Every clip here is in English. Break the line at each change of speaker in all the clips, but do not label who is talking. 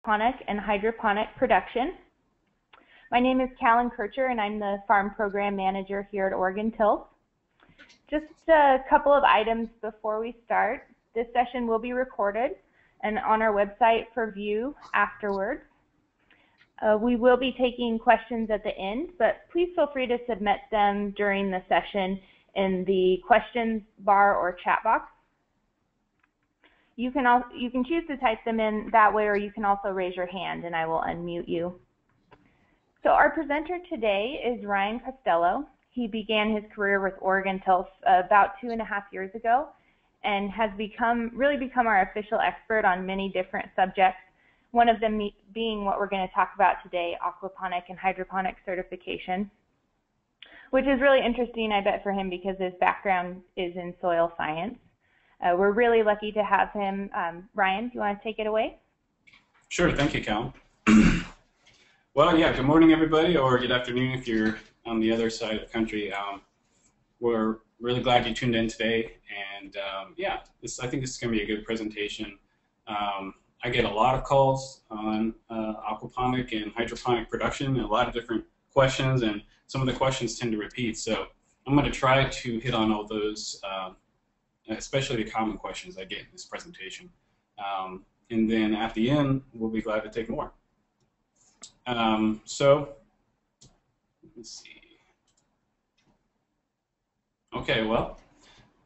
aquaponic and hydroponic production. My name is Callan Kircher, and I'm the Farm Program Manager here at Oregon Tilth. Just a couple of items before we start. This session will be recorded and on our website for view afterwards. We will be taking questions at the end, but please feel free to submit them during the session in the questions bar or chat box. You can choose to type them in that way, or you can also raise your hand and I will unmute you. So our presenter today is Ryan Costello. He began his career with Oregon Tilth about 2.5 years ago and has really become our official expert on many different subjects, one of them being what we're going to talk about today, aquaponic and hydroponic certification, which is really interesting, I bet, for him because his background is in soil science. We're really lucky to have him. Ryan, do you want to take it away?
Sure, thank you, Cal. Well, yeah, good morning, everybody, or good afternoon if you're on the other side of the country. We're really glad you tuned in today, and yeah, I think this is going to be a good presentation. I get a lot of calls on aquaponic and hydroponic production, and a lot of different questions, and some of the questions tend to repeat, so I'm going to try to hit on all those, especially the common questions I get in this presentation. And then at the end, we'll be glad to take more. So, let's see. Okay, well,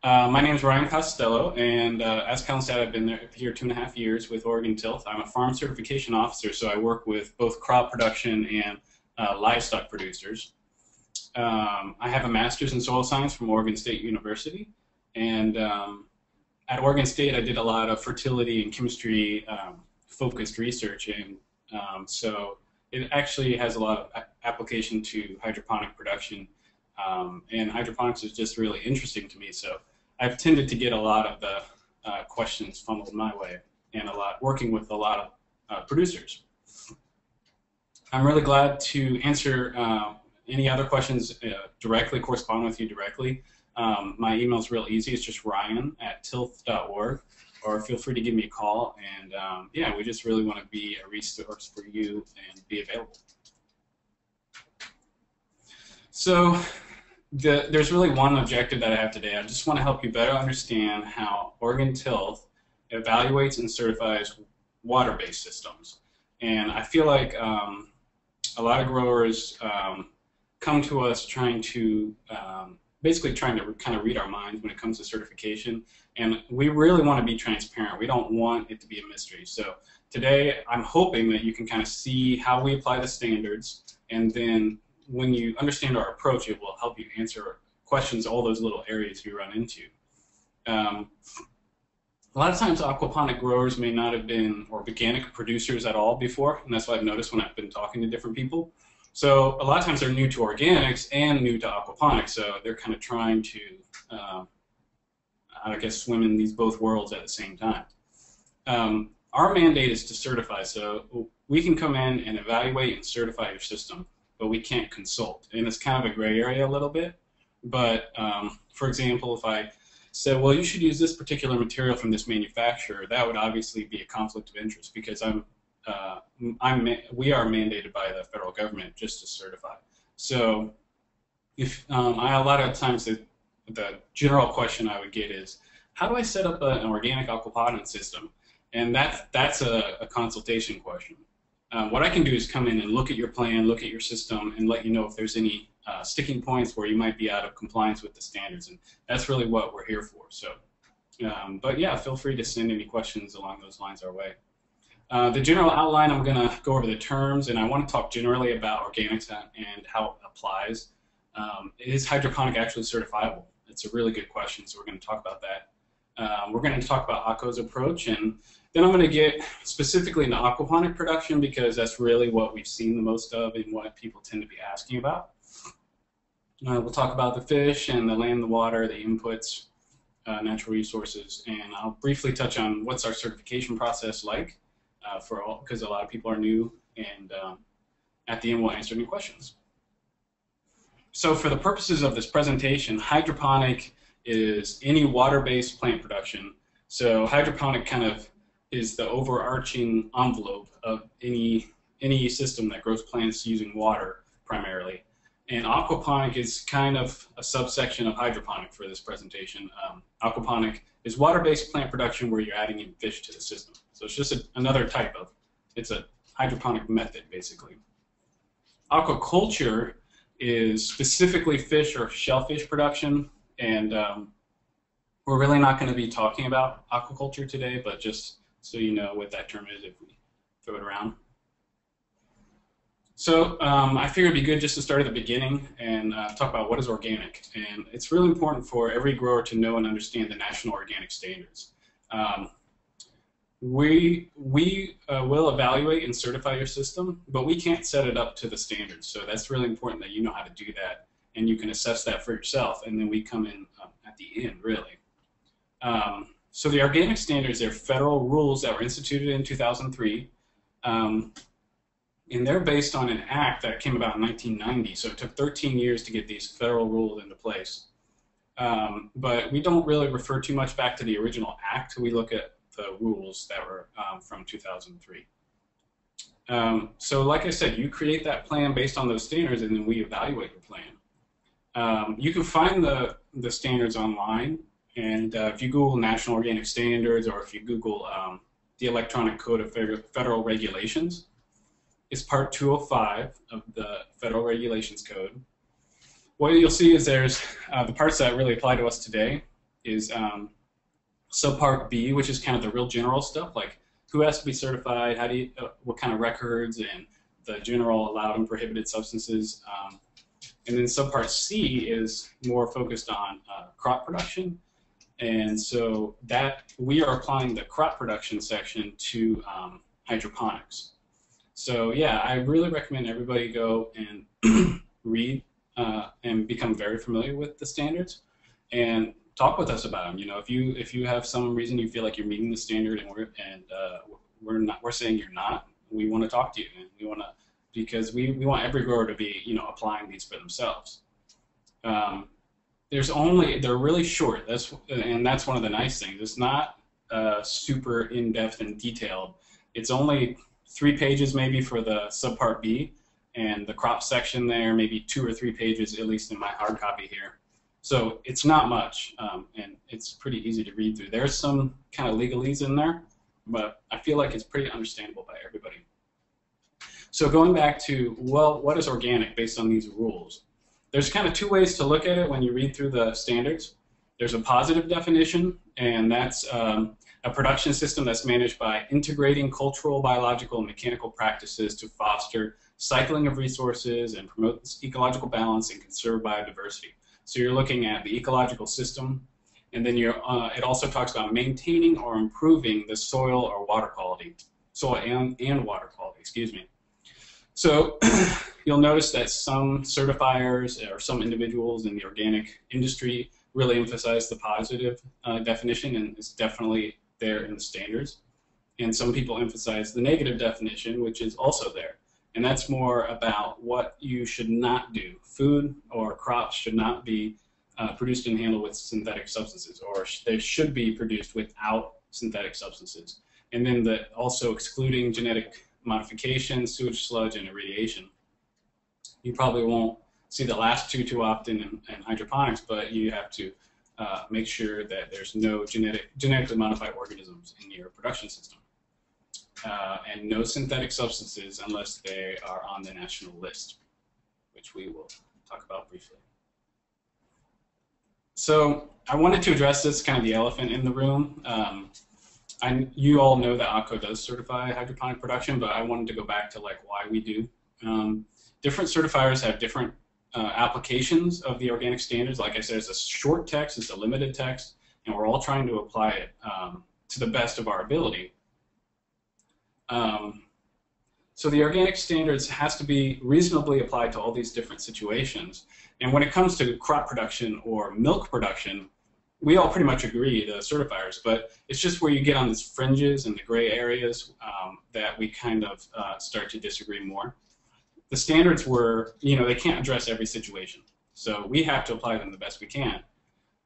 my name is Ryan Costello, and as Colin said, I've been here 2.5 years with Oregon Tilth. I'm a farm certification officer, so I work with both crop production and livestock producers. I have a master's in soil science from Oregon State University, and at Oregon State I did a lot of fertility and chemistry focused research, and so it actually has a lot of application to hydroponic production, and hydroponics is just really interesting to me, so I've tended to get a lot of the questions funneled my way, and working with a lot of producers. I'm really glad to answer any other questions directly, correspond with you directly. My email is real easy. It's just ryan@tilth.org, or feel free to give me a call. And yeah, we just really want to be a resource for you and be available. So there's really one objective that I have today. I just want to help you better understand how Oregon Tilth evaluates and certifies water-based systems. And I feel like a lot of growers come to us basically trying to kind of read our minds when it comes to certification, and we really want to be transparent. We don't want it to be a mystery. So today I'm hoping that you can kind of see how we apply the standards, and then when you understand our approach, it will help you answer questions, all those little areas you run into. A lot of times aquaponic growers may not have been organic producers at all before, and that's what I've noticed when I've been talking to different people. So a lot of times they're new to organics and new to aquaponics, so they're kind of trying to, I guess, swim in these both worlds at the same time. Our mandate is to certify, so we can come in and evaluate and certify your system, but we can't consult. And it's kind of a gray area a little bit, but for example, if I said, well, you should use this particular material from this manufacturer, that would obviously be a conflict of interest because we are mandated by the federal government just to certify. So if a lot of times the general question I would get is, how do I set up an organic aquaponic system? And that's a consultation question. What I can do is come in and look at your plan, look at your system, and let you know if there's any sticking points where you might be out of compliance with the standards, and that's really what we're here for. So, but yeah, feel free to send any questions along those lines our way. The general outline, I'm going to go over the terms, and I want to talk generally about organics and how it applies. Is hydroponic actually certifiable? It's a really good question, so we're going to talk about that. We're going to talk about ACO's approach, and then I'm going to get specifically into aquaponic production because that's really what we've seen the most of and what people tend to be asking about. We'll talk about the fish and the land, the water, the inputs, natural resources, and I'll briefly touch on what's our certification process like. Because a lot of people are new, and at the end we'll answer any questions. So for the purposes of this presentation, hydroponic is any water-based plant production. So hydroponic kind of is the overarching envelope of any system that grows plants using water primarily. And aquaponic is kind of a subsection of hydroponic for this presentation. Aquaponic is water-based plant production where you're adding in fish to the system. So it's just another type of, it's a hydroponic method basically. Aquaculture is specifically fish or shellfish production, and we're really not going to be talking about aquaculture today, but just so you know what that term is if we throw it around. So I figured it'd be good just to start at the beginning and talk about what is organic. And it's really important for every grower to know and understand the national organic standards. We will evaluate and certify your system, but we can't set it up to the standards. So that's really important that you know how to do that, and you can assess that for yourself. And then we come in at the end, really. So the organic standards are federal rules that were instituted in 2003. And they're based on an act that came about in 1990, so it took 13 years to get these federal rules into place. But we don't really refer too much back to the original act. We look at the rules that were from 2003. So like I said, you create that plan based on those standards, and then we evaluate the plan. You can find the standards online, and if you Google National Organic Standards, or if you Google the Electronic Code of Federal Regulations, is part 205 of the Federal Regulations Code. What you'll see is there's the parts that really apply to us today is subpart B, which is kind of the real general stuff, like who has to be certified, how do you, what kind of records, and the general allowed and prohibited substances. And then subpart C is more focused on crop production. And so that we are applying the crop production section to hydroponics. So yeah, I really recommend everybody go and read and become very familiar with the standards, and talk with us about them. You know, if you have some reason you feel like you're meeting the standard and we're saying you're not, we want to talk to you, and we want to, because we want every grower to be, you know, applying these for themselves. They're really short. That's one of the nice things. It's not super in-depth and detailed. It's only 3 pages maybe for the subpart B, and the crop section there maybe 2 or 3 pages, at least in my hard copy here. So it's not much, and it's pretty easy to read through. There's some kind of legalese in there, but I feel like it's pretty understandable by everybody. So going back to, well, what is organic based on these rules? There's kind of 2 ways to look at it when you read through the standards. There's a positive definition, and that's a production system that's managed by integrating cultural, biological, and mechanical practices to foster cycling of resources and promote ecological balance and conserve biodiversity. So you're looking at the ecological system, and then it also talks about maintaining or improving the soil or water quality, soil and water quality, excuse me. So you'll notice that some certifiers or some individuals in the organic industry really emphasize the positive definition, and it's definitely there in the standards. And some people emphasize the negative definition, which is also there. And that's more about what you should not do. Food or crops should not be produced and handled with synthetic substances, or they should be produced without synthetic substances. And then also excluding genetic modification, sewage sludge, and irradiation. You probably won't see the last two too often in hydroponics, but you have to make sure that there's no genetically modified organisms in your production system. And no synthetic substances unless they are on the national list, which we will talk about briefly. So I wanted to address this, kind of the elephant in the room. You all know that ACO does certify hydroponic production, but I wanted to go back to like why we do. Different certifiers have different applications of the organic standards. Like I said, it's a short text, it's a limited text, and we're all trying to apply it to the best of our ability. So the organic standards has to be reasonably applied to all these different situations. And when it comes to crop production or milk production, we all pretty much agree, the certifiers, but it's just where you get on these fringes and the gray areas that we kind of start to disagree more. The standards were, you know, they can't address every situation. So we have to apply them the best we can.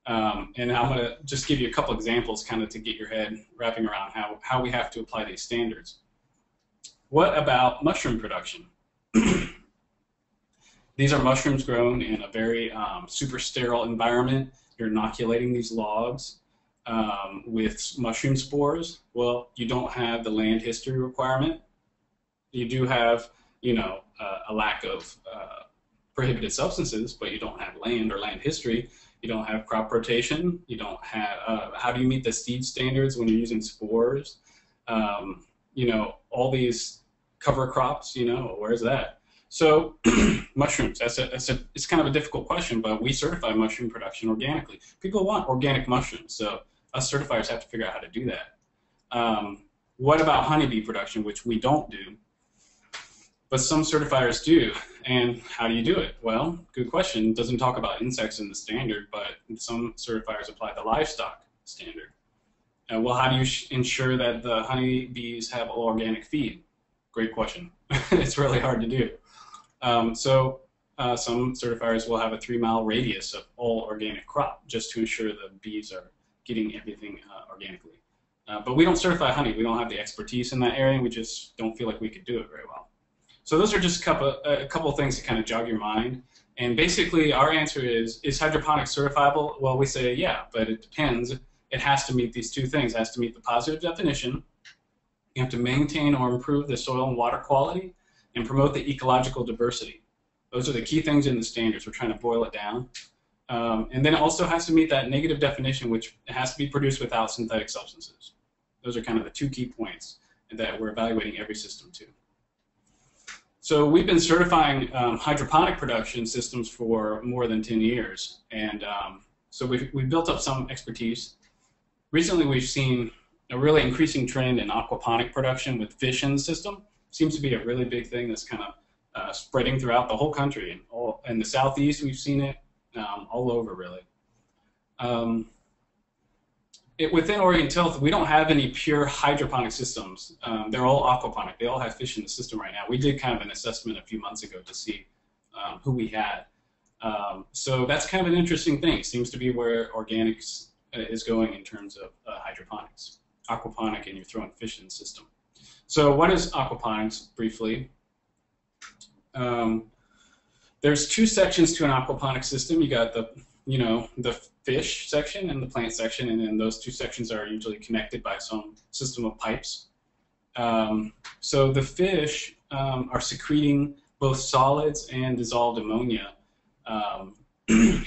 And I'm going to just give you a couple examples kind of to get your head wrapping around how we have to apply these standards. What about mushroom production? These are mushrooms grown in a very super sterile environment. You're inoculating these logs with mushroom spores. Well, you don't have the land history requirement. You do have, a lack of prohibited substances, but you don't have land or land history. You don't have crop rotation. You don't have, how do you meet the seed standards when you're using spores? All these cover crops, where's that? So mushrooms, it's kind of a difficult question, but we certify mushroom production organically. People want organic mushrooms, so us certifiers have to figure out how to do that. What about honeybee production, which we don't do, but some certifiers do? And how do you do it? Well, good question. It doesn't talk about insects in the standard, but some certifiers apply the livestock standard. Well, how do you ensure that the honeybees have all organic feed? Great question. It's really hard to do. Some certifiers will have a 3-mile radius of all organic crop just to ensure the bees are getting everything organically. But we don't certify honey. We don't have the expertise in that area, and we just don't feel like we could do it very well. So those are just a couple of things to kind of jog your mind. And basically, our answer is hydroponics certifiable? Well, we say yeah, but it depends. It has to meet these two things. It has to meet the positive definition. You have to maintain or improve the soil and water quality and promote the ecological diversity. Those are the key things in the standards. We're trying to boil it down. And then it also has to meet that negative definition, which has to be produced without synthetic substances. Those are kind of the two key points that we're evaluating every system to. So we've been certifying hydroponic production systems for more than 10 years. And so we've built up some expertise. Recently, we've seen a really increasing trend in aquaponic production with fish in the system. Seems to be a really big thing that's kind of spreading throughout the whole country. And in the southeast, we've seen it all over, really. Within Oregon Health, we don't have any pure hydroponic systems. They're all aquaponic. They all have fish in the system right now. We did kind of an assessment a few months ago to see who we had. So that's kind of an interesting thing. It seems to be where organics is going in terms of hydroponics. Aquaponic, and you're throwing fish in the system. So what is aquaponics, briefly? There's two sections to an aquaponic system. You got the fish section and the plant section, and then those two sections are usually connected by some system of pipes. So the fish are secreting both solids and dissolved ammonia.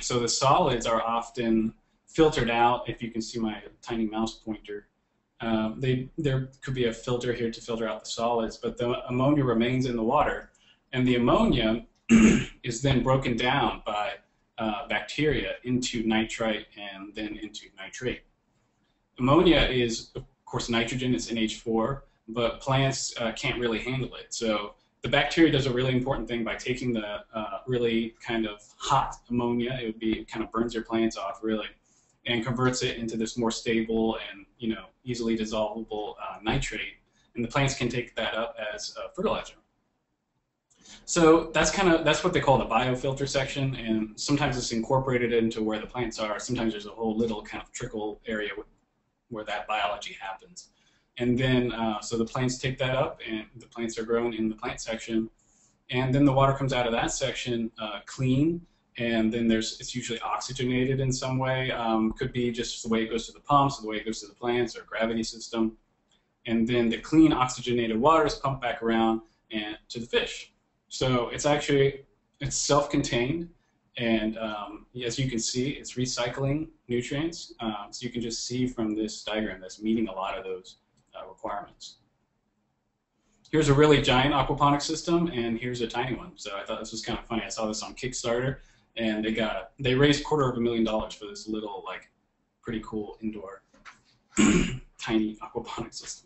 So the solids are often filtered out. If you can see my tiny mouse pointer, there could be a filter here to filter out the solids, but the ammonia remains in the water, and the ammonia is then broken down by bacteria into nitrite and then into nitrate. Ammonia is, of course, nitrogen. It's NH4, but plants can't really handle it. So the bacteria does a really important thing by taking the really kind of hot ammonia. It kind of burns your plants off, really, and converts it into this more stable and easily dissolvable nitrate, and the plants can take that up as fertilizer. So that's what they call the biofilter section, and sometimes it's incorporated into where the plants are. Sometimes there's a whole little kind of trickle area where that biology happens. And then so the plants take that up, and the plants are grown in the plant section, and then the water comes out of that section clean, and then it's usually oxygenated in some way. Could be just the way it goes to the pumps, or the way it goes to the plants, or gravity system. And then the clean oxygenated water is pumped back around and to the fish. So it's self-contained, and as you can see, it's recycling nutrients. So you can just see from this diagram that's meeting a lot of those requirements. Here's a really giant aquaponic system, and here's a tiny one. So I thought this was kind of funny. I saw this on Kickstarter, and they raised $250,000 for this little, pretty cool indoor tiny aquaponic system.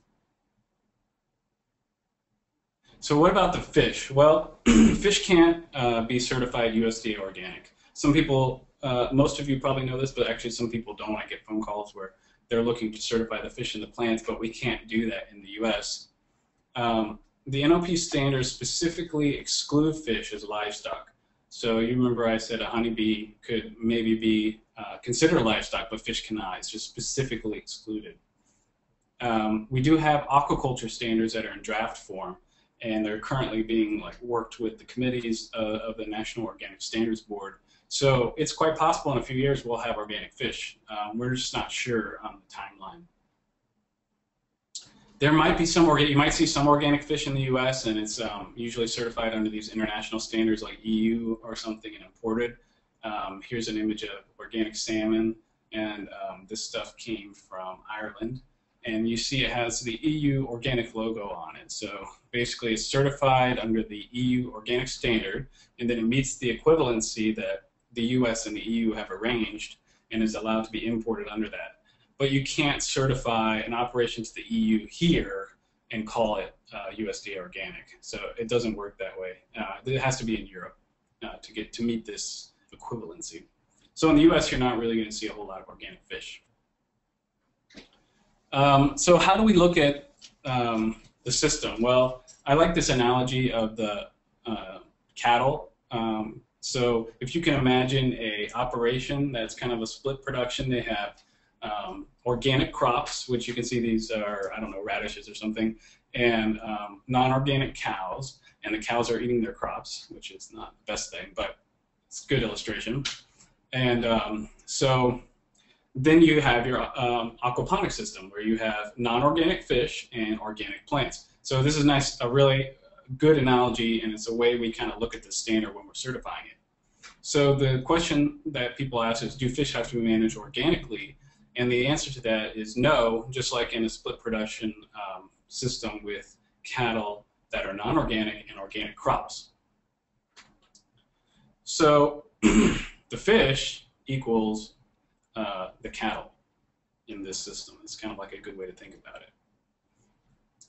So what about the fish? Well, fish can't be certified USDA organic. Some people, most of you probably know this, but actually some people don't. I get phone calls where they're looking to certify the fish and the plants, but we can't do that in the U.S. The NOP standards specifically exclude fish as livestock. So you remember I said a honeybee could maybe be considered livestock, but fish cannot. It's just specifically excluded. We do have aquaculture standards that are in draft form, and they're currently being worked with the committees of the National Organic Standards Board. So it's quite possible in a few years we'll have organic fish. We're just not sure on the timeline. There might be you might see some organic fish in the U.S. and it's usually certified under these international standards like EU or something and imported. Here's an image of organic salmon, and this stuff came from Ireland. And you see it has the EU organic logo on it. So basically it's certified under the EU organic standard, and then it meets the equivalency that the US and the EU have arranged and is allowed to be imported under that. But you can't certify an operation to the EU here and call it USDA organic. So it doesn't work that way. It has to be in Europe to meet this equivalency. So in the US, you're not really going to see a whole lot of organic fish. So how do we look at the system? Well, I like this analogy of the cattle. So if you can imagine a operation that's kind of a split production, they have organic crops, which you can see these are, I don't know, radishes or something, and non-organic cows, and the cows are eating their crops, which is not the best thing, but it's a good illustration. And so then you have your aquaponic system, where you have non-organic fish and organic plants. So this is nice, a really good analogy, and it's a way we kind of look at the standard when we're certifying it. So the question that people ask is, do fish have to be managed organically? And the answer to that is no, just like in a split production system with cattle that are non-organic and organic crops. So the fish equals the cattle in this system. It's kind of like a good way to think about it.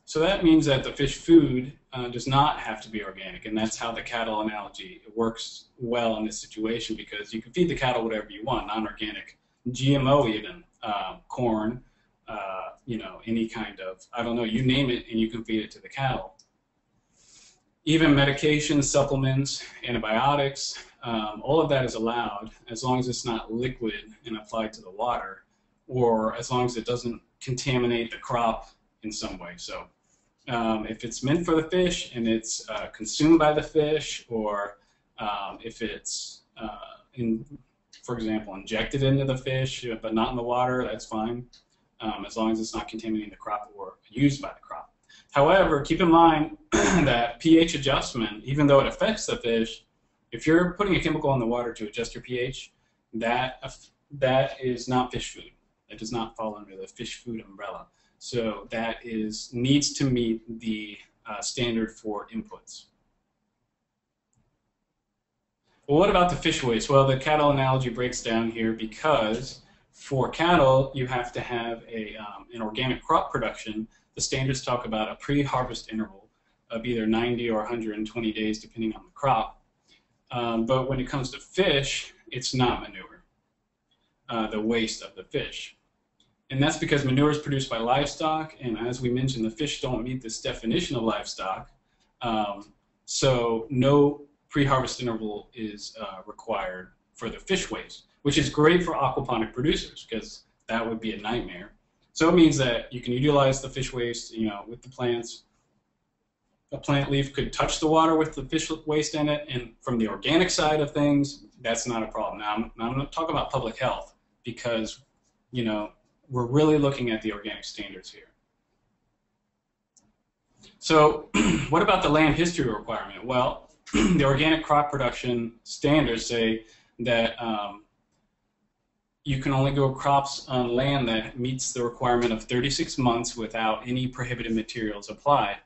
So that means that the fish food does not have to be organic, and that's how the cattle analogy works well in this situation, because you can feed the cattle whatever you want, non-organic, GMO even, corn, you know, any kind of, I don't know, you name it, and you can feed it to the cattle. Even medications, supplements, antibiotics, all of that is allowed as long as it's not liquid and applied to the water, or as long as it doesn't contaminate the crop in some way. So if it's meant for the fish and it's consumed by the fish, or if it's, for example, injected into the fish but not in the water, that's fine, as long as it's not contaminating the crop or used by the crop. However, keep in mind that pH adjustment, even though it affects the fish, if you're putting a chemical in the water to adjust your pH, that is not fish food. That does not fall under the fish food umbrella. So that needs to meet the standard for inputs. Well, what about the fish waste? Well, the cattle analogy breaks down here because for cattle, you have to have an organic crop production. The standards talk about a pre-harvest interval of either 90 or 120 days, depending on the crop. But when it comes to fish, it's not manure, the waste of the fish. And that's because manure is produced by livestock, and as we mentioned, the fish don't meet this definition of livestock. So no pre-harvest interval is required for the fish waste, which is great for aquaponic producers because that would be a nightmare. So it means that you can utilize the fish waste, you know, with the plants. A plant leaf could touch the water with the fish waste in it, and from the organic side of things, that's not a problem. Now, I'm not talking about public health because, you know, we're really looking at the organic standards here. So what about the land history requirement? Well, the organic crop production standards say that you can only grow crops on land that meets the requirement of 36 months without any prohibited materials applied.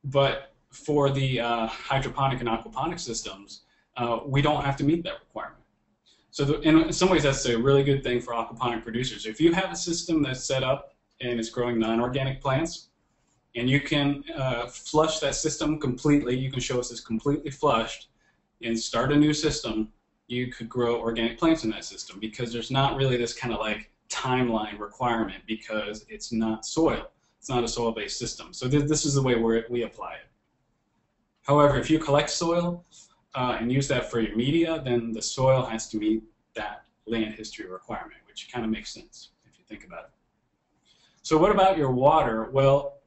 But for the hydroponic and aquaponic systems, we don't have to meet that requirement. So in some ways, that's a really good thing for aquaponic producers. If you have a system that's set up and it's growing non-organic plants, and you can flush that system completely, you can show us it's completely flushed, and start a new system, you could grow organic plants in that system because there's not really this kind of like timeline requirement because it's not soil. It's not a soil-based system. So this is the way we apply it. However, if you collect soil, and use that for your media, then the soil has to meet that land history requirement, which kind of makes sense if you think about it. So what about your water? Well,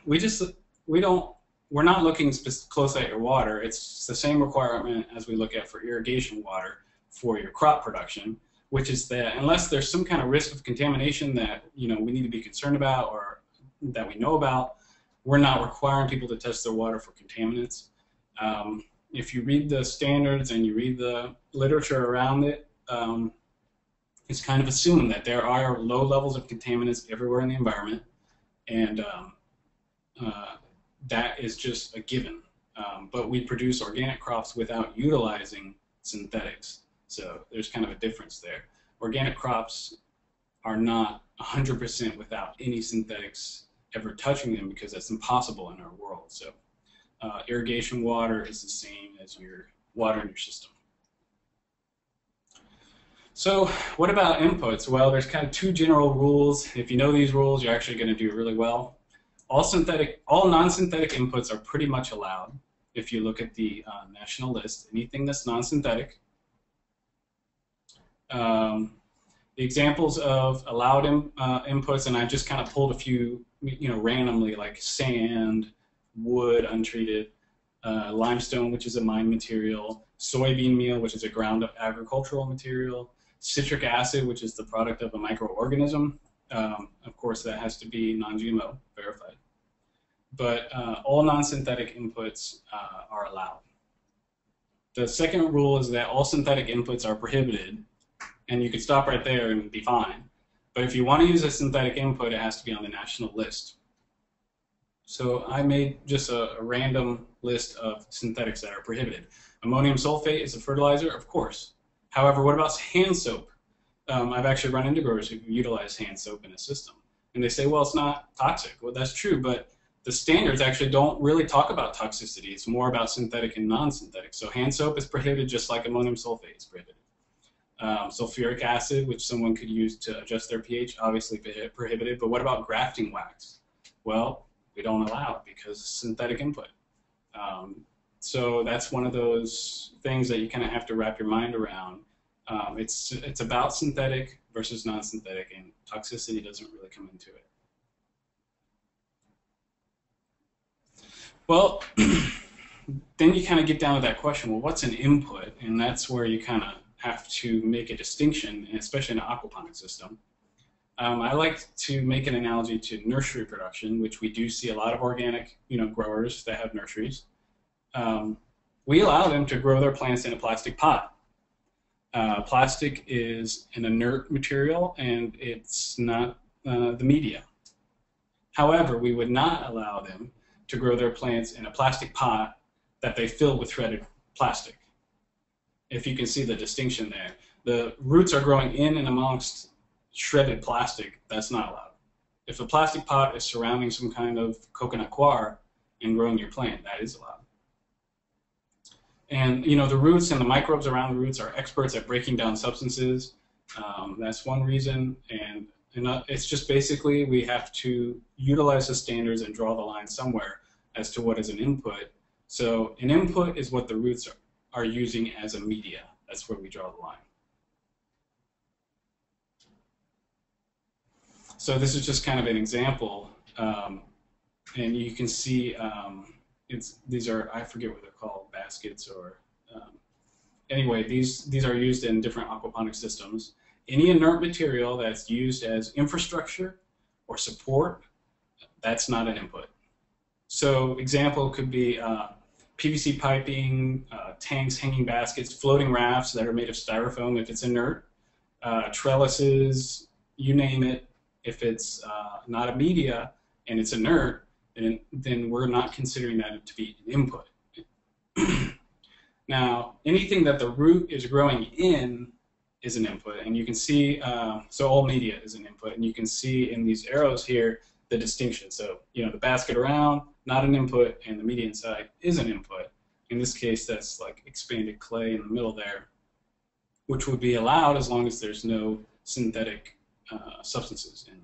we're not looking close at your water. It's the same requirement as we look at for irrigation water for your crop production, which is that unless there's some kind of risk of contamination that we need to be concerned about or that we know about, we're not requiring people to test their water for contaminants. If you read the standards and you read the literature around it, it's kind of assumed that there are low levels of contaminants everywhere in the environment, and that is just a given. But we produce organic crops without utilizing synthetics, so there's kind of a difference there. Organic crops are not 100% without any synthetics ever touching them because that's impossible in our world. So irrigation water is the same as your water in your system. So what about inputs? Well, there's kind of two general rules. If you know these rules, you're actually going to do really well. All non-synthetic inputs are pretty much allowed. If you look at the national list, anything that's non-synthetic. The examples of allowed inputs, and I just kind of pulled a few, randomly, like sand, wood, untreated, limestone, which is a mine material, soybean meal, which is a ground-up agricultural material, citric acid, which is the product of a microorganism. Of course, that has to be non-GMO, verified. But all non-synthetic inputs are allowed. The second rule is that all synthetic inputs are prohibited, and you could stop right there and be fine. But if you want to use a synthetic input, it has to be on the national list. So I made just a random list of synthetics that are prohibited. Ammonium sulfate is a fertilizer, of course. However, what about hand soap? I've actually run into growers who utilize hand soap in a system. And they say, well, it's not toxic. Well, that's true, but the standards actually don't really talk about toxicity. It's more about synthetic and non-synthetic. So hand soap is prohibited just like ammonium sulfate is prohibited. Sulfuric acid, which someone could use to adjust their pH, obviously prohibited. But what about grafting wax? Well, we don't allow it because it's synthetic input. So that's one of those things that you kind of have to wrap your mind around. It's about synthetic versus non-synthetic, and toxicity doesn't really come into it. Well, then you kind of get down to that question, well, what's an input? And that's where you kind of have to make a distinction, especially in an aquaponic system. I like to make an analogy to nursery production, which we do see a lot of organic growers that have nurseries. We allow them to grow their plants in a plastic pot. Plastic is an inert material, and it's not the media. However, we would not allow them to grow their plants in a plastic pot that they fill with shredded plastic. If you can see the distinction there. The roots are growing in and amongst shredded plastic, that's not allowed. If a plastic pot is surrounding some kind of coconut coir and growing your plant, that is allowed. And the roots and the microbes around the roots are experts at breaking down substances. That's one reason, and it's just basically we have to utilize the standards and draw the line somewhere as to what is an input. So an input is what the roots are using as a media. That's where we draw the line. So this is just kind of an example, and you can see these are, I forget what they're called, baskets or anyway, these are used in different aquaponic systems. Any inert material that's used as infrastructure or support, that's not an input. So example could be PVC piping, tanks, hanging baskets, floating rafts that are made of styrofoam if it's inert, trellises, you name it. If it's not a media and it's inert, then we're not considering that to be an input. Now, anything that the root is growing in is an input, and you can see, so all media is an input, and you can see in these arrows here the distinction. So, the basket around, not an input, and the media inside is an input. In this case, that's like expanded clay in the middle there, which would be allowed as long as there's no synthetic substances in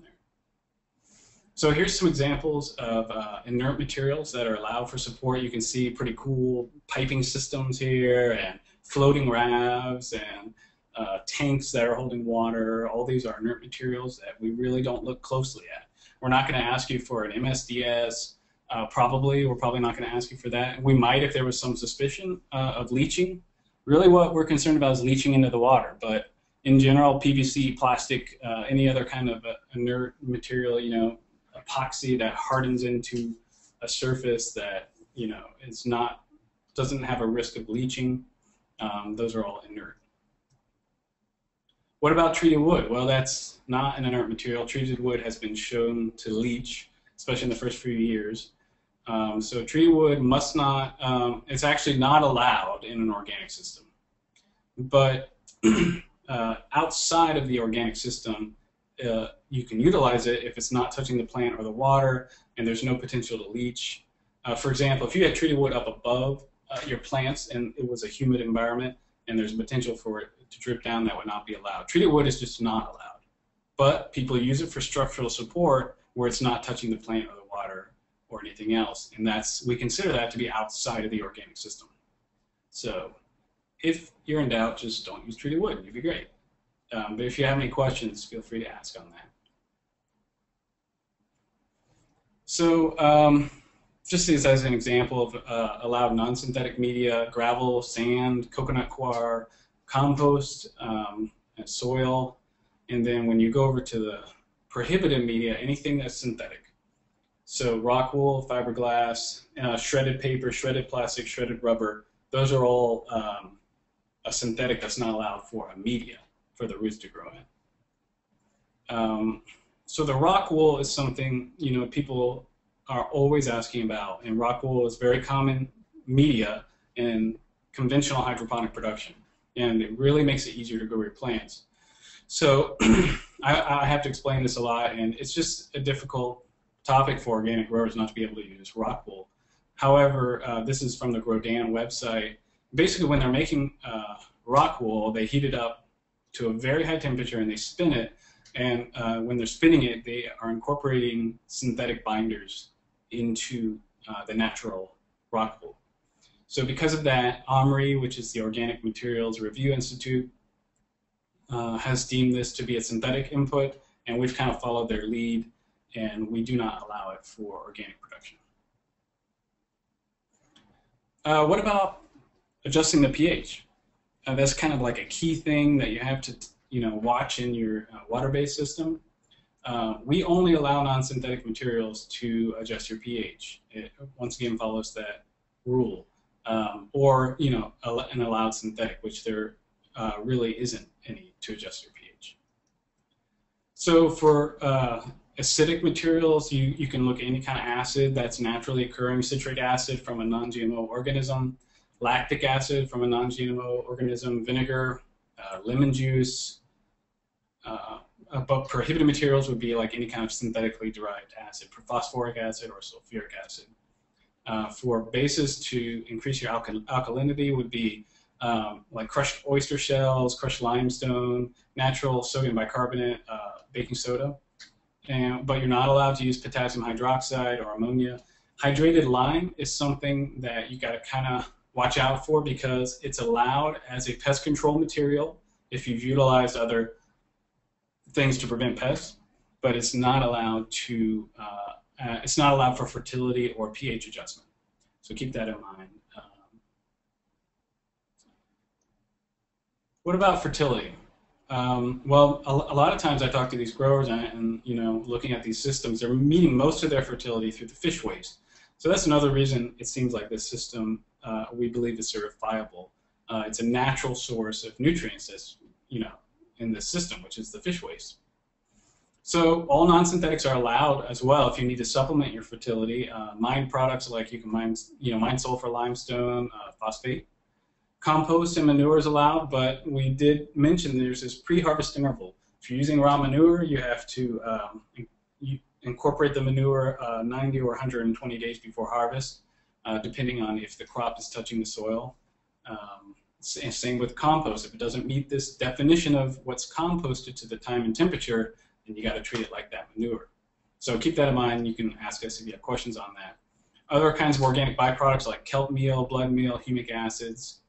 So here's some examples of inert materials that are allowed for support. You can see pretty cool piping systems here and floating rafts and tanks that are holding water. All these are inert materials that we really don't look closely at. We're not going to ask you for an MSDS. We're probably not going to ask you for that. We might if there was some suspicion of leaching. Really what we're concerned about is leaching into the water. But in general, PVC, plastic, any other kind of inert material, you know, epoxy that hardens into a surface that, you know, doesn't have a risk of leaching, those are all inert. What about treated wood? Well, that's not an inert material. Treated wood has been shown to leach, especially in the first few years. So treated wood must not, it's actually not allowed in an organic system. But outside of the organic system, you can utilize it if it's not touching the plant or the water and there's no potential to leach. For example, if you had treated wood up above your plants and it was a humid environment and there's a potential for it to drip down, that would not be allowed. Treated wood is just not allowed. But people use it for structural support where it's not touching the plant or the water or anything else. And we consider that to be outside of the organic system. So if you're in doubt, just don't use treated wood. You'd be great. But if you have any questions, feel free to ask on that. So just as an example of allowed non-synthetic media, gravel, sand, coconut coir, compost, and soil. And then when you go over to the prohibited media, anything that's synthetic. So rock wool, fiberglass, shredded paper, shredded plastic, shredded rubber, those are all a synthetic that's not allowed for a media for the roots to grow in. So the rock wool is something, you know, people are always asking about, and rock wool is very common media in conventional hydroponic production, and it really makes it easier to grow your plants. So I have to explain this a lot, and it's just a difficult topic for organic growers not to be able to use rock wool. However, this is from the Grodan website. Basically, when they're making rock wool, they heat it up to a very high temperature and they spin it. And when they're spinning it, they are incorporating synthetic binders into the natural rock wool. So because of that, OMRI, which is the Organic Materials Review Institute, has deemed this to be a synthetic input, and we've kind of followed their lead, and we do not allow it for organic production. What about adjusting the pH? That's kind of like a key thing that you have to, you know, watch in your water-based system. We only allow non-synthetic materials to adjust your pH. It once again follows that rule, or, you know, an allowed synthetic, which there really isn't any to adjust your pH. So for acidic materials, you can look at any kind of acid that's naturally occurring, citric acid from a non-GMO organism, lactic acid from a non-GMO organism, vinegar, lemon juice. But prohibited materials would be like any kind of synthetically derived acid, phosphoric acid or sulfuric acid. For bases to increase your alkalinity would be like crushed oyster shells, crushed limestone, natural sodium bicarbonate, baking soda. But you're not allowed to use potassium hydroxide or ammonia. Hydrated lime is something that you got to kind of watch out for because it's allowed as a pest control material if you've utilized other things to prevent pests, but it's not allowed to. It's not allowed for fertility or pH adjustment. So keep that in mind. What about fertility? Well, a lot of times I talk to these growers and you know, looking at these systems, they're meeting most of their fertility through the fish waste. So that's another reason it seems like this system we believe is certifiable. It's a natural source of nutrients that's, you know, in this system, which is the fish waste. So all non-synthetics are allowed as well if you need to supplement your fertility. Mined products like you can mine sulfur limestone, phosphate. Compost and manure is allowed, but we did mention there's this pre-harvest interval. If you're using raw manure, you have to incorporate the manure 90 or 120 days before harvest, depending on if the crop is touching the soil. Same with compost. If it doesn't meet this definition of what's composted to the time and temperature, then you got to treat it like that manure. So keep that in mind. You can ask us if you have questions on that. Other kinds of organic byproducts like kelp meal, blood meal, humic acids,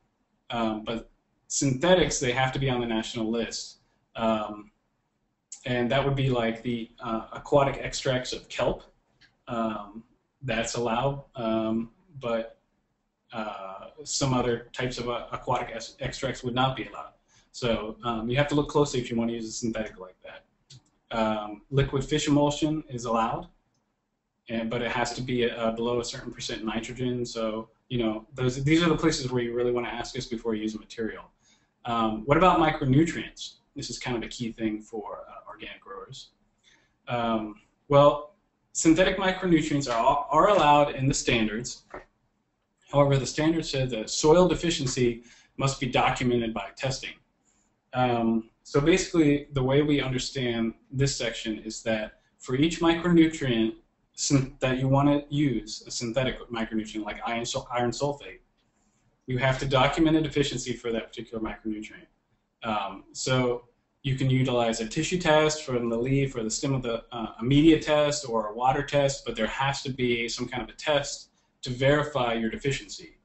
but synthetics, they have to be on the national list. And that would be like the aquatic extracts of kelp. That's allowed, but some other types of aquatic extracts would not be allowed. So you have to look closely if you want to use a synthetic like that. Liquid fish emulsion is allowed, but it has to be below a certain percent nitrogen. So these are the places where you really want to ask us before you use a material. What about micronutrients? This is kind of a key thing for organic growers. Well, synthetic micronutrients are allowed in the standards. However, the standard says that soil deficiency must be documented by testing. So basically, the way we understand this section is that for each micronutrient that you want to use, a synthetic micronutrient like iron sulfate, you have to document a deficiency for that particular micronutrient. So you can utilize a tissue test from the leaf or the stem of a media test or a water test, but there has to be some kind of a test to verify your deficiency.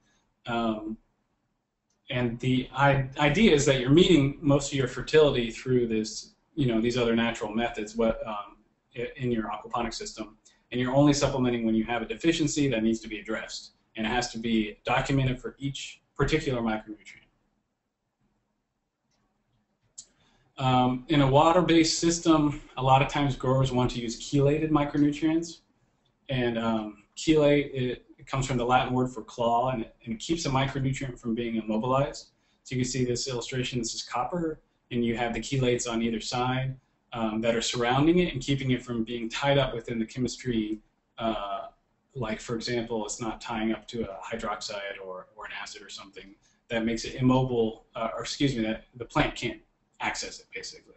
And the idea is that you're meeting most of your fertility through this, these other natural methods in your aquaponic system, and you're only supplementing when you have a deficiency that needs to be addressed, and it has to be documented for each particular micronutrient. In a water-based system, a lot of times growers want to use chelated micronutrients, and chelate, it comes from the Latin word for claw, and it keeps a micronutrient from being immobilized. So you can see this illustration, this is copper, and you have the chelates on either side that are surrounding it and keeping it from being tied up within the chemistry. Like, for example, it's not tying up to a hydroxide or an acid or something that makes it immobile, that the plant can't access it, basically.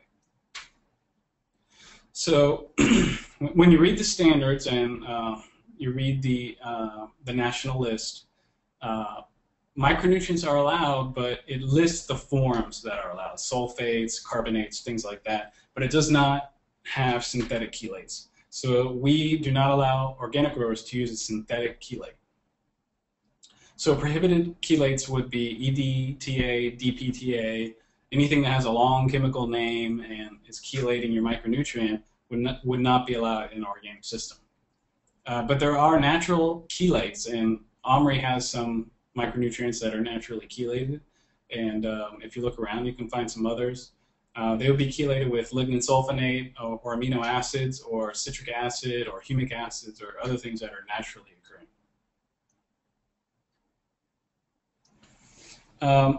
So when you read the standards and you read the national list, micronutrients are allowed, but it lists the forms that are allowed, sulfates, carbonates, things like that, but it does not have synthetic chelates. So we do not allow organic growers to use a synthetic chelate. So prohibited chelates would be EDTA, DPTA, anything that has a long chemical name and is chelating your micronutrient would not be allowed in an organic system. But there are natural chelates, and OMRI has some micronutrients that are naturally chelated, and if you look around you can find some others. They would be chelated with lignin sulfonate or amino acids or citric acid or humic acids or other things that are naturally occurring.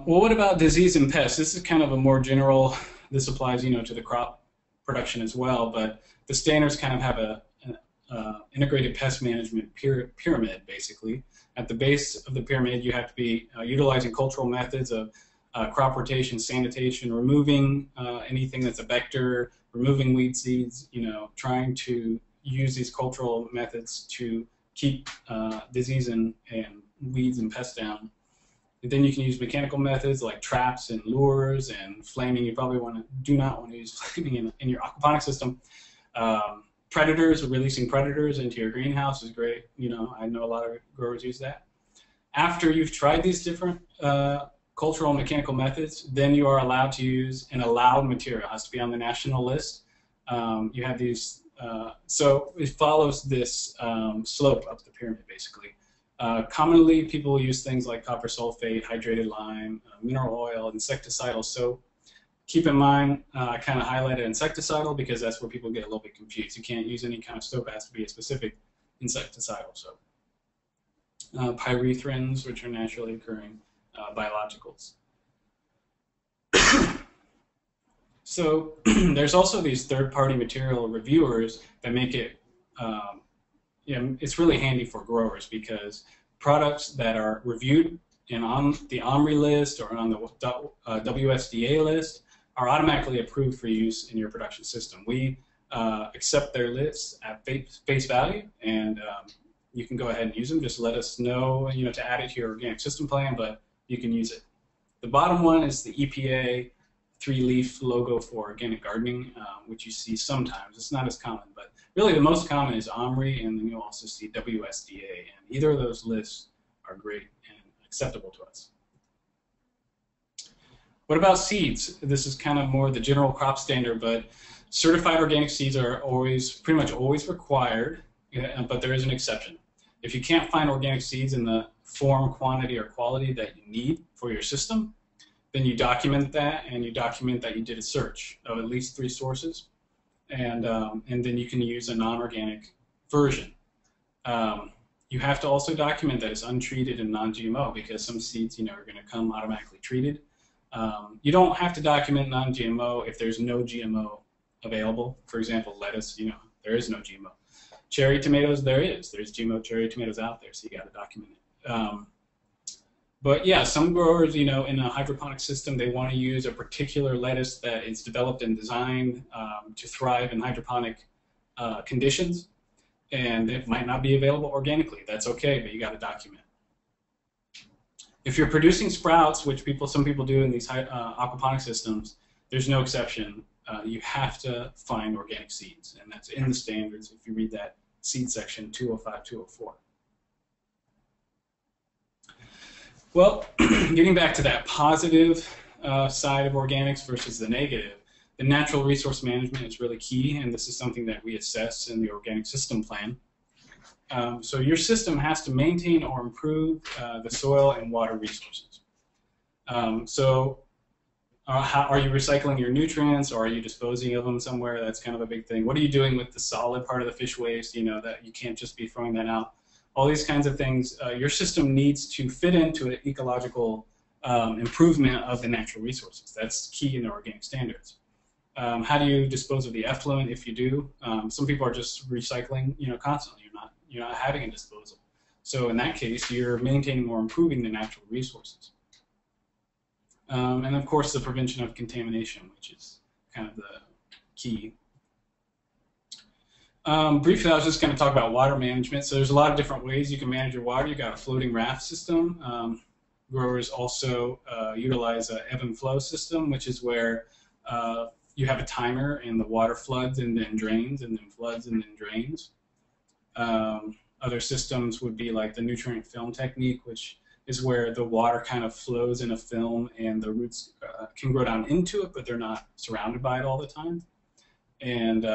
Well, what about disease and pests? This is kind of a more general, this applies to the crop production as well, but the standards kind of have a integrated pest management pyramid, basically. At the base of the pyramid, you have to be utilizing cultural methods of crop rotation, sanitation, removing anything that's a vector, removing weed seeds, trying to use these cultural methods to keep disease and weeds and pests down. And then you can use mechanical methods like traps and lures and flaming. You probably do not want to use flaming in your aquaponic system. Predators, releasing predators into your greenhouse is great. I know a lot of growers use that. After you've tried these different cultural and mechanical methods, then you are allowed to use an allowed material. It has to be on the national list. You have these, so it follows this slope up the pyramid, basically. Commonly, people use things like copper sulfate, hydrated lime, mineral oil, insecticidal soap. Keep in mind, I kind of highlighted insecticidal because that's where people get a little bit confused. You can't use any kind of soap, it has to be a specific insecticidal soap. Pyrethrins, which are naturally occurring biologicals. So there's also these third-party material reviewers that make it, it's really handy for growers because products that are reviewed and on the OMRI list or on the USDA list are automatically approved for use in your production system. We accept their lists at face value, and you can go ahead and use them. Just let us know, to add it to your organic system plan, but you can use it. The bottom one is the EPA 3-leaf logo for organic gardening, which you see sometimes. It's not as common, but really the most common is OMRI, and then you'll also see USDA, and either of those lists are great and acceptable to us. What about seeds? This is kind of more the general crop standard, but certified organic seeds are pretty much always required, but there is an exception. If you can't find organic seeds in the form, quantity, or quality that you need for your system, then you document that, and you document that you did a search of at least 3 sources, and then you can use a non-organic version. You have to also document that it's untreated and non-GMO, because some seeds, are going to come automatically treated. You don't have to document non-GMO if there's no GMO available. For example, lettuce, there is no GMO. Cherry tomatoes, there's GMO cherry tomatoes out there, so you got to document it. But yeah, some growers, in a hydroponic system, they want to use a particular lettuce that is developed and designed to thrive in hydroponic conditions, and it might not be available organically. That's okay, but you got to document. If you're producing sprouts, which some people do in these aquaponic systems, there's no exception. You have to find organic seeds, and that's in the standards if you read that seed section 205, 204. Well, getting back to that positive side of organics versus the negative, the natural resource management is really key, and this is something that we assess in the organic system plan. So your system has to maintain or improve the soil and water resources. How are you recycling your nutrients, or are you disposing of them somewhere? That's kind of a big thing. What are you doing with the solid part of the fish waste, that you can't just be throwing that out? All these kinds of things. Your system needs to fit into an ecological improvement of the natural resources. That's key in the organic standards. How do you dispose of the effluent if you do? Some people are just recycling, constantly. You're not having a disposal. So in that case, you're maintaining or improving the natural resources. And of course, the prevention of contamination, which is kind of the key. Briefly, I was just going to talk about water management. So there's a lot of different ways you can manage your water. You've got a floating raft system. Growers also utilize an ebb and flow system, which is where you have a timer and the water floods and then drains, and then floods and then drains. Other systems would be like the nutrient film technique, which is where the water kind of flows in a film and the roots can grow down into it, but they're not surrounded by it all the time. And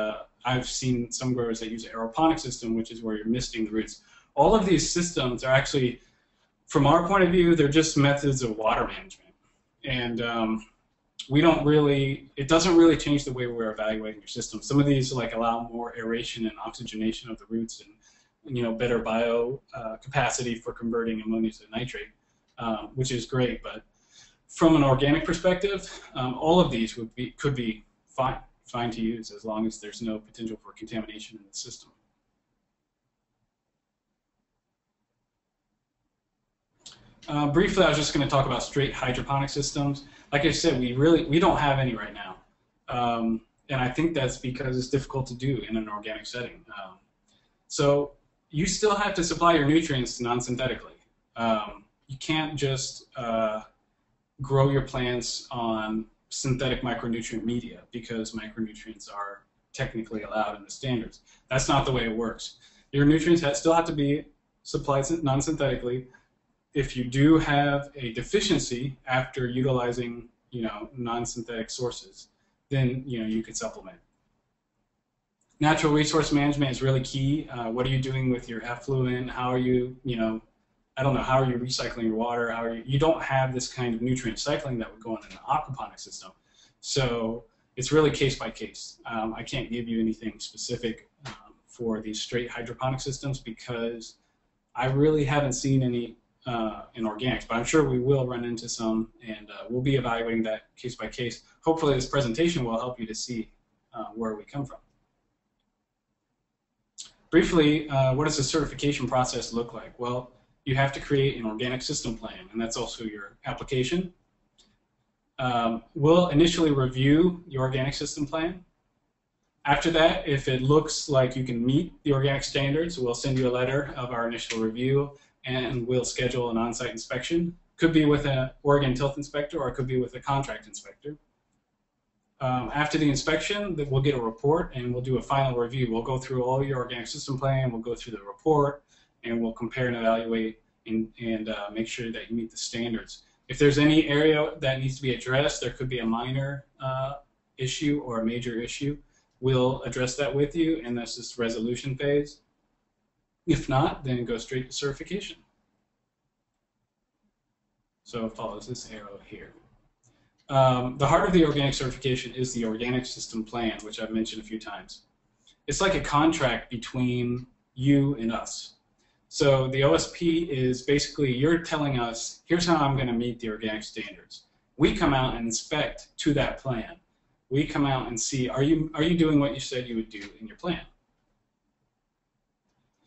I've seen some growers that use an aeroponic system, which is where you're misting the roots. All of these systems are actually, from our point of view, they're just methods of water management. And it doesn't really change the way we're evaluating your system. Some of these allow more aeration and oxygenation of the roots, and better bio capacity for converting ammonia to nitrate, which is great. But from an organic perspective, all of these could be fine to use as long as there's no potential for contamination in the system. Briefly, I was just going to talk about straight hydroponic systems. Like I said, we don't have any right now, and I think that's because it's difficult to do in an organic setting. So you still have to supply your nutrients non-synthetically. You can't just grow your plants on synthetic micronutrient media because micronutrients are technically allowed in the standards. That's not the way it works. Your nutrients still have to be supplied non-synthetically. If you do have a deficiency after utilizing, non-synthetic sources, then you could supplement. Natural resource management is really key. What are you doing with your effluent? How are you, how are you recycling your water? You don't have this kind of nutrient cycling that would go on in an aquaponic system. So it's really case by case. I can't give you anything specific for these straight hydroponic systems because I really haven't seen any in organics, but I'm sure we will run into some, and we'll be evaluating that case by case. Hopefully this presentation will help you to see where we come from. Briefly, what does the certification process look like? Well, you have to create an organic system plan, and that's also your application. We'll initially review your organic system plan. After that, if it looks like you can meet the organic standards, we'll send you a letter of our initial review, and we'll schedule an on-site inspection. Could be with an Oregon tilth inspector, or it could be with a contract inspector. After the inspection, we'll get a report and we'll do a final review. We'll go through all your organic system plan, we'll go through the report, and we'll compare and evaluate and make sure that you meet the standards. If there's any area that needs to be addressed, there could be a minor issue or a major issue, we'll address that with you, and that's this resolution phase. If not, then go straight to certification. So it follows this arrow here. The heart of the organic certification is the organic system plan, which I've mentioned a few times. It's like a contract between you and us. So the OSP is basically, you're telling us, here's how I'm going to meet the organic standards. We come out and inspect to that plan. We come out and see, are you doing what you said you would do in your plan?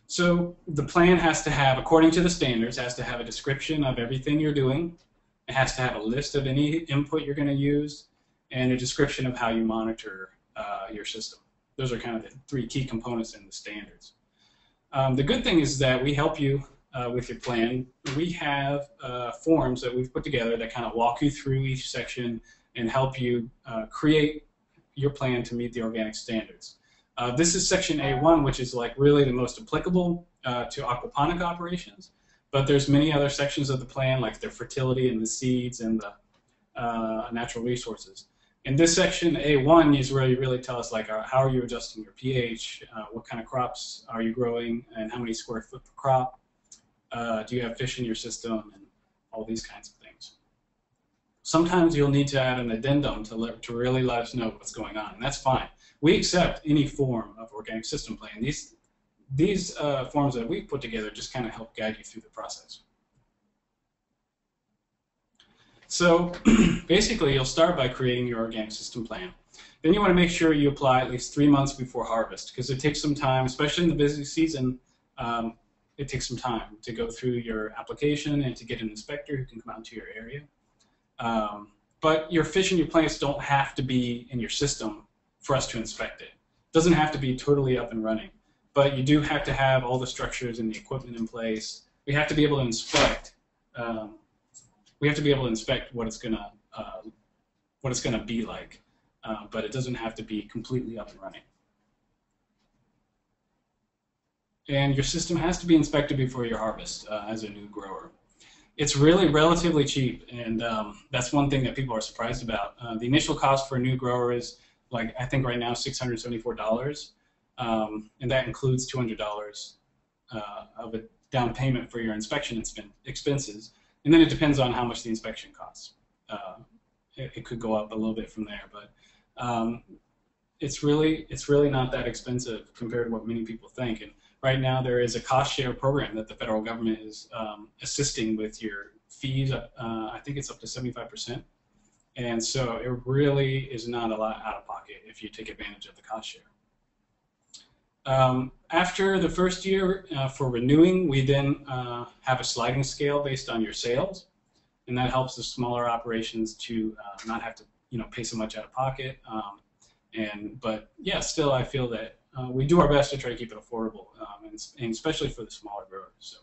So the plan has to have, according to the standards, has to have a description of everything you're doing. It has to have a list of any input you're going to use, and a description of how you monitor your system. Those are kind of the three key components in the standards. The good thing is that we help you with your plan. We have forms that we've put together that kind of walk you through each section and help you create your plan to meet the organic standards. This is section A1, which is like really the most applicable to aquaponic operations. But there's many other sections of the plan, like the fertility and the seeds and the natural resources. In this section, A1 is where you really tell us, like, how are you adjusting your pH, what kind of crops are you growing, and how many square foot per crop, do you have fish in your system, and all these kinds of things. Sometimes you'll need to add an addendum to really let us know what's going on, and that's fine. We accept any form of organic system plan. These forms that we've put together just kind of help guide you through the process. So basically, you'll start by creating your organic system plan. Then you want to make sure you apply at least 3 months before harvest, because it takes some time, especially in the busy season. It takes some time to go through your application and to get an inspector who can come out to your area. But your fish and your plants don't have to be in your system for us to inspect it. It doesn't have to be totally up and running. But you do have to have all the structures and the equipment in place. We have to be able to inspect. What it's gonna be like, but it doesn't have to be completely up and running. And your system has to be inspected before your harvest as a new grower. It's really relatively cheap, and that's one thing that people are surprised about. The initial cost for a new grower is, like, I think right now, $674. And that includes $200 of a down payment for your inspection expenses, and then it depends on how much the inspection costs. It could go up a little bit from there, but it's really not that expensive compared to what many people think. And right now there is a cost share program that the federal government is assisting with your fees. I think it's up to 75%, and so it really is not a lot out of pocket if you take advantage of the cost share. After the first year for renewing, we then have a sliding scale based on your sales, and that helps the smaller operations to not have to pay so much out of pocket. But yeah, still I feel that we do our best to try to keep it affordable, and especially for the smaller growers. So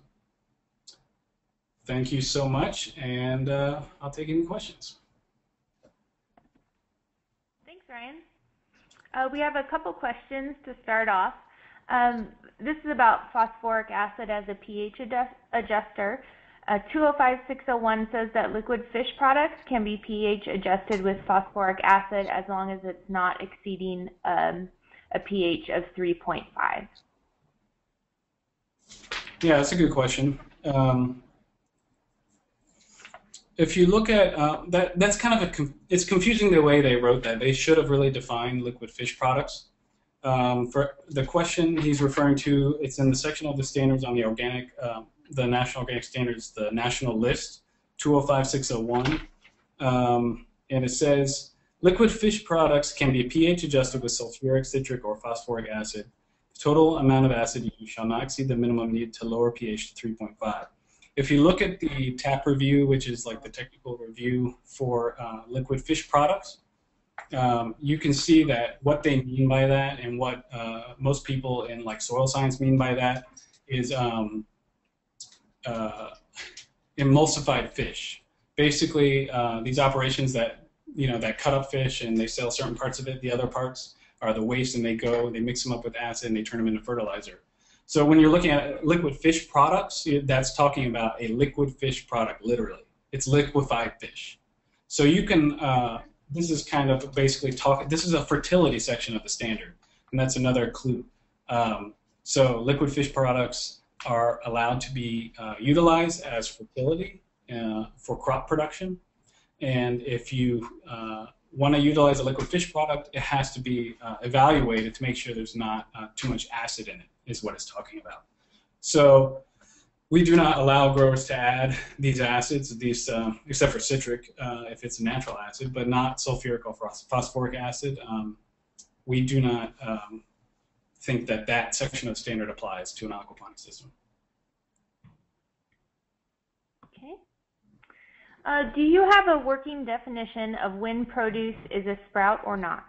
thank you so much, and I'll take any questions.
Thanks, Ryan. We have a couple questions to start off. This is about phosphoric acid as a pH adjuster. 205601 says that liquid fish products can be pH adjusted with phosphoric acid as long as it's not exceeding a pH of 3.5.
Yeah, that's a good question. If you look at that's kind of it's confusing the way they wrote that. They should have really defined liquid fish products. For the question he's referring to, it's in the section of the standards on the organic, the National Organic Standards, the national list, 205601, and it says liquid fish products can be pH adjusted with sulfuric, citric, or phosphoric acid. The total amount of acid used shall not exceed the minimum needed to lower pH to 3.5. If you look at the TAP review, which is like the technical review for liquid fish products, you can see that what they mean by that and what most people in like soil science mean by that is emulsified fish. Basically, these operations that that cut up fish and they sell certain parts of it. The other parts are the waste, and they mix them up with acid and they turn them into fertilizer. So when you're looking at liquid fish products, that's talking about a liquid fish product, literally. It's liquefied fish. So you can, this is kind of basically this is a fertility section of the standard, and that's another clue. So liquid fish products are allowed to be utilized as fertility for crop production. And if you want to utilize a liquid fish product, it has to be evaluated to make sure there's not too much acid in it, is what it's talking about. So we do not allow growers to add these acids, except for citric, if it's a natural acid, but not sulfuric or phosphoric acid. We do not think that section of the standard applies to an aquaponic system.
Okay. Do you have a working definition of when produce is a sprout or not?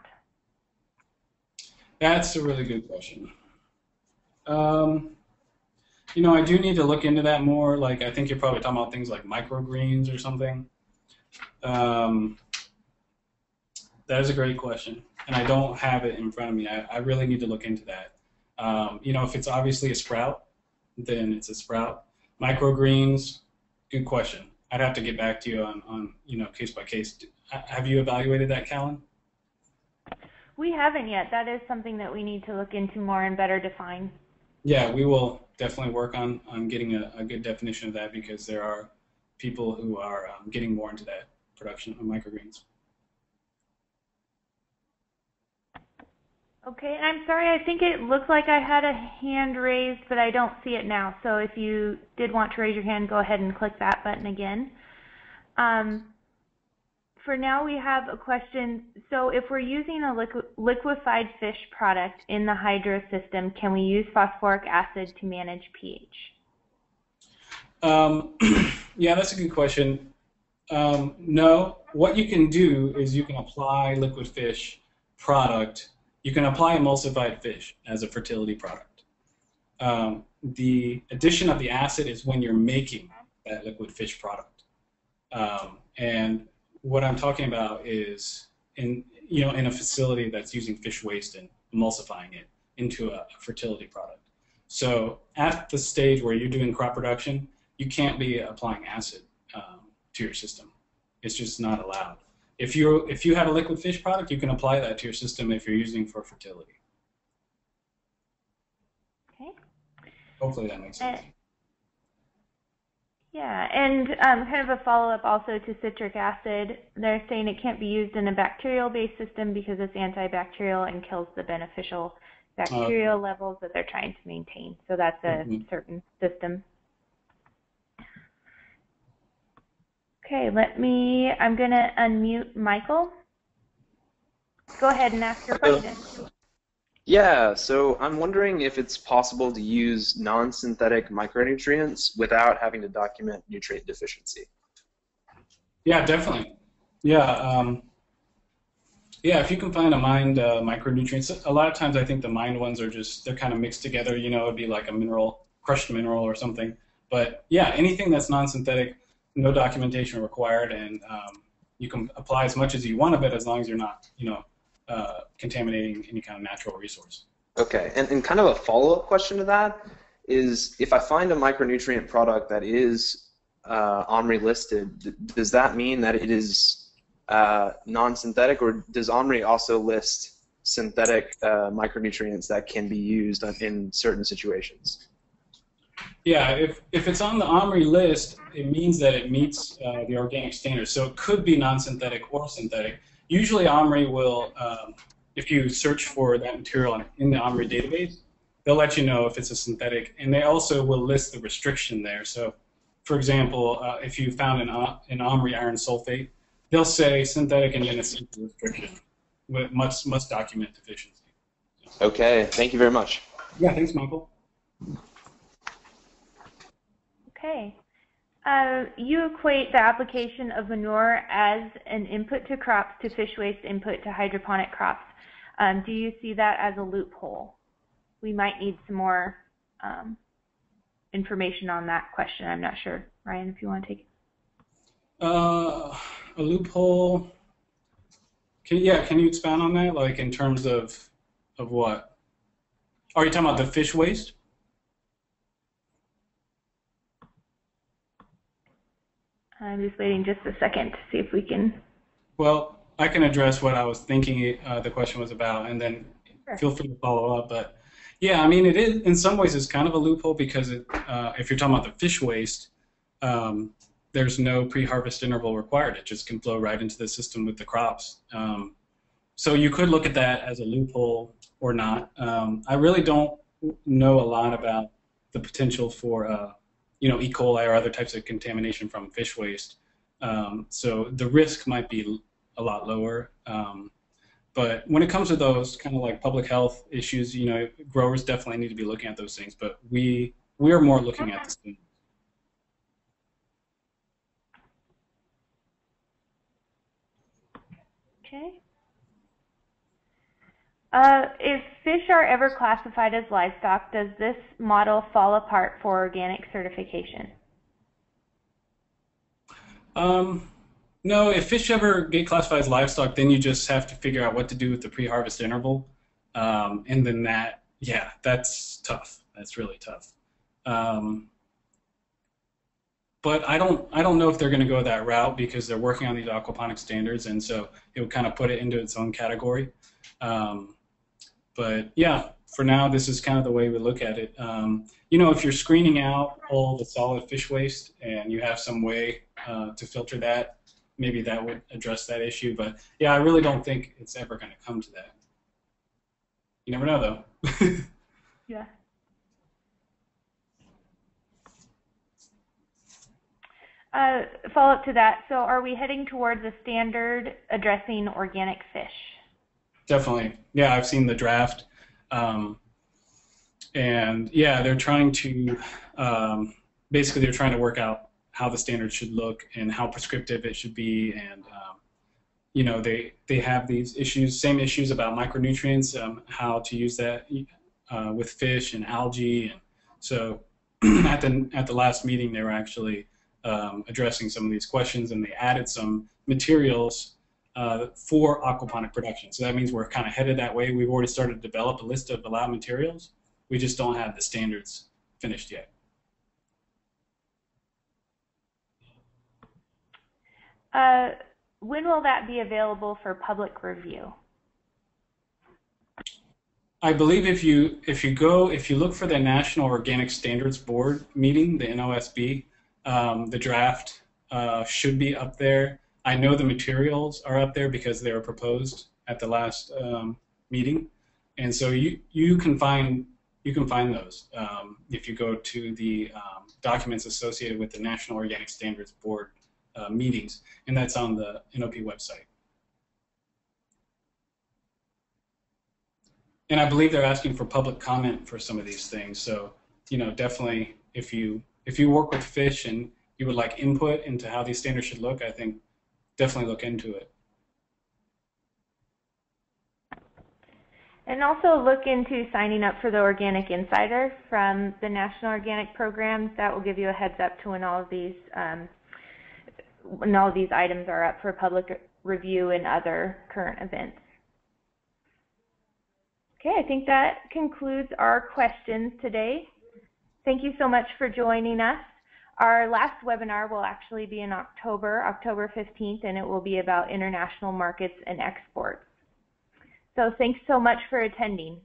That's a really good question. I do need to look into that more. Like, I think you're probably talking about things like microgreens or something. That is a great question, and I don't have it in front of me. I really need to look into that. If it's obviously a sprout, then it's a sprout. Microgreens, good question. I'd have to get back to you on case by case. Have you evaluated that, Callan?
We haven't yet. That is something that we need to look into more and better define.
Yeah, we will definitely work on getting a good definition of that, because there are people who are getting more into that production of microgreens.
Okay, I'm sorry, I think it looks like I had a hand raised, but I don't see it now. So if you did want to raise your hand, go ahead and click that button again. For now, we have a question. So if we're using a liquefied fish product in the hydro system, can we use phosphoric acid to manage pH?
Yeah, that's a good question. No, what you can do is you can apply liquid fish product. You can apply emulsified fish as a fertility product. The addition of the acid is when you're making that liquid fish product. And what I'm talking about is in a facility that's using fish waste and emulsifying it into a fertility product. So at the stage where you're doing crop production, you can't be applying acid to your system. It's just not allowed. If you have a liquid fish product, you can apply that to your system if you're using for fertility.
Okay.
Hopefully that makes sense.
Yeah, and kind of a follow-up also to citric acid. They're saying it can't be used in a bacterial-based system because it's antibacterial and kills the beneficial bacterial levels that they're trying to maintain. So that's a certain system. Okay, I'm going to unmute Michael. Go ahead and ask your question.
Yeah, so I'm wondering if it's possible to use non-synthetic micronutrients without having to document nutrient deficiency.
Yeah, definitely. Yeah, if you can find a mined micronutrients, a lot of times I think the mined ones are they're kind of mixed together. It'd be like a mineral, crushed mineral or something. But yeah, anything that's non-synthetic, no documentation required, and you can apply as much as you want of it as long as you're not, contaminating any kind of natural resource.
Okay, and kind of a follow-up question to that is, if I find a micronutrient product that is OMRI listed, does that mean that it is non-synthetic, or does OMRI also list synthetic micronutrients that can be used in certain situations?
Yeah, if it's on the OMRI list, it means that it meets the organic standards. So it could be non-synthetic or synthetic. Usually OMRI will, if you search for that material in the OMRI database, they'll let you know if it's a synthetic, and they also will list the restriction there. So, for example, if you found an OMRI iron sulfate, they'll say synthetic and then a simple restriction. Must document deficiency.
Okay, thank you very much.
Yeah, thanks, Michael.
Okay. You equate the application of manure as an input to crops to fish waste input to hydroponic crops. Do you see that as a loophole? We might need some more information on that question. I'm not sure. Ryan, if you want to take it.
A loophole. Can you expand on that? Like in terms of what? Are you talking about the fish waste?
I'm just waiting just a second to see if we can.
Well, I can address what I was thinking the question was about, and then
Sure.
feel free to follow up. But yeah, I mean, it is in some ways it's kind of a loophole because if you're talking about the fish waste, there's no pre-harvest interval required. It just can flow right into the system with the crops. So you could look at that as a loophole or not. I really don't know a lot about the potential for E. coli or other types of contamination from fish waste. So the risk might be a lot lower. But when it comes to those kind of like public health issues, growers definitely need to be looking at those things. But we are more looking at this thing.
Okay. If fish are ever classified as livestock, does this model fall apart for organic certification?
No, if fish ever get classified as livestock, then you just have to figure out what to do with the pre-harvest interval. And then that's tough. That's really tough. But I don't know if they're going to go that route because they're working on these aquaponic standards, and so it would kind of put it into its own category. But yeah, for now, this is kind of the way we look at it. If you're screening out all the solid fish waste and you have some way to filter that, maybe that would address that issue. But yeah, I really don't think it's ever going to come to that. You never know, though.
Yeah. Follow up to that. So are we heading towards a standard addressing organic fish?
Definitely. Yeah, I've seen the draft. And yeah, they're trying to, basically they're trying to work out how the standard should look and how prescriptive it should be. And, they have these issues, same issues about micronutrients, how to use that with fish and algae. And so at the last meeting, they were actually addressing some of these questions, and they added some materials for aquaponic production. So that means we're kind of headed that way. We've already started to develop a list of allowed materials. We just don't have the standards finished yet.
When will that be available for public review?
I believe if you look for the National Organic Standards Board meeting, the NOSB, the draft should be up there. I know the materials are up there because they were proposed at the last meeting, and so you can find those if you go to the documents associated with the National Organic Standards Board meetings, and that's on the NOP website. And I believe they're asking for public comment for some of these things. So, definitely if you work with fish and you would like input into how these standards should look, I think definitely look into it.
And also look into signing up for the Organic Insider from the National Organic Programs. That will give you a heads up to when all of these items are up for public review and other current events. Okay, I think that concludes our questions today. Thank you so much for joining us. Our last webinar will actually be in October 15th, and it will be about international markets and exports. So thanks so much for attending.